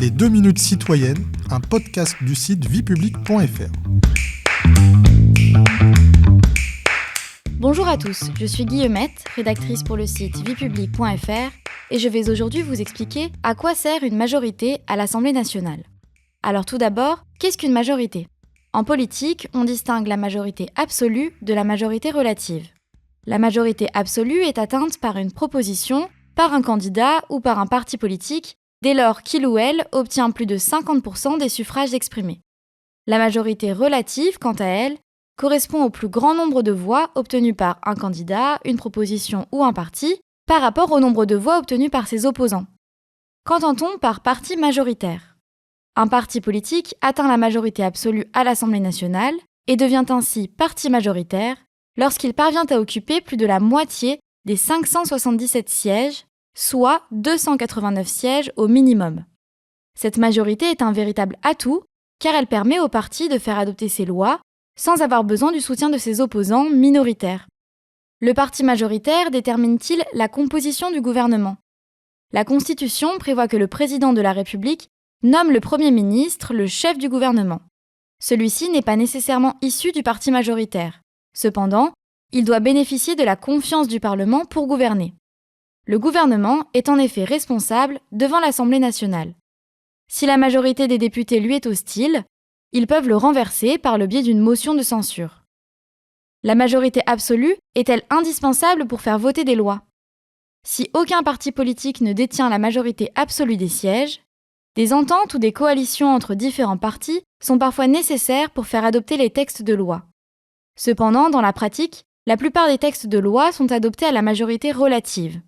Les 2 minutes citoyennes, un podcast du site viepublique.fr. Bonjour à tous, je suis Guillemette, rédactrice pour le site viepublique.fr et je vais aujourd'hui vous expliquer à quoi sert une majorité à l'Assemblée nationale. Alors tout d'abord, qu'est-ce qu'une majorité ? En politique, on distingue la majorité absolue de la majorité relative. La majorité absolue est atteinte par une proposition, par un candidat ou par un parti politique, dès lors qu'il ou elle obtient plus de 50% des suffrages exprimés. La majorité relative, quant à elle, correspond au plus grand nombre de voix obtenues par un candidat, une proposition ou un parti, par rapport au nombre de voix obtenues par ses opposants. Qu'entend-on par parti majoritaire ? Un parti politique atteint la majorité absolue à l'Assemblée nationale et devient ainsi parti majoritaire lorsqu'il parvient à occuper plus de la moitié des 577 sièges, soit 289 sièges au minimum. Cette majorité est un véritable atout car elle permet au parti de faire adopter ses lois sans avoir besoin du soutien de ses opposants minoritaires. Le parti majoritaire détermine-t-il la composition du gouvernement ? La Constitution prévoit que le président de la République nomme le Premier ministre le chef du gouvernement. Celui-ci n'est pas nécessairement issu du parti majoritaire. Cependant, il doit bénéficier de la confiance du Parlement pour gouverner. Le gouvernement est en effet responsable devant l'Assemblée nationale. Si la majorité des députés lui est hostile, ils peuvent le renverser par le biais d'une motion de censure. La majorité absolue est-elle indispensable pour faire voter des lois ? Si aucun parti politique ne détient la majorité absolue des sièges, des ententes ou des coalitions entre différents partis sont parfois nécessaires pour faire adopter les textes de loi. Cependant, dans la pratique, la plupart des textes de loi sont adoptés à la majorité relative.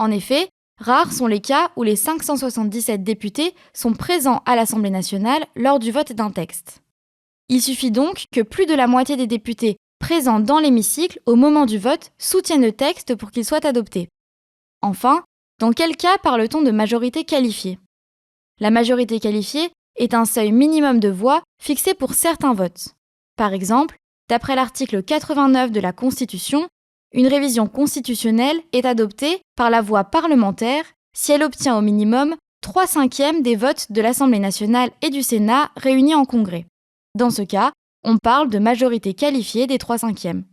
En effet, rares sont les cas où les 577 députés sont présents à l'Assemblée nationale lors du vote d'un texte. Il suffit donc que plus de la moitié des députés présents dans l'hémicycle au moment du vote soutiennent le texte pour qu'il soit adopté. Enfin, dans quel cas parle-t-on de majorité qualifiée ? La majorité qualifiée est un seuil minimum de voix fixé pour certains votes. Par exemple, d'après l'article 89 de la Constitution, une révision constitutionnelle est adoptée par la voie parlementaire si elle obtient au minimum 3/5 des votes de l'Assemblée nationale et du Sénat réunis en congrès. Dans ce cas, on parle de majorité qualifiée des 3/5.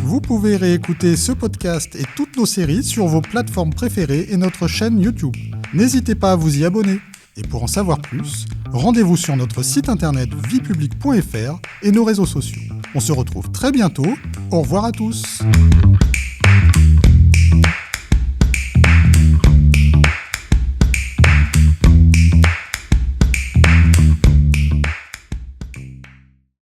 Vous pouvez réécouter ce podcast et toutes nos séries sur vos plateformes préférées et notre chaîne YouTube. N'hésitez pas à vous y abonner. Et pour en savoir plus, rendez-vous sur notre site internet viepublique.fr et nos réseaux sociaux. On se retrouve très bientôt. Au revoir à tous.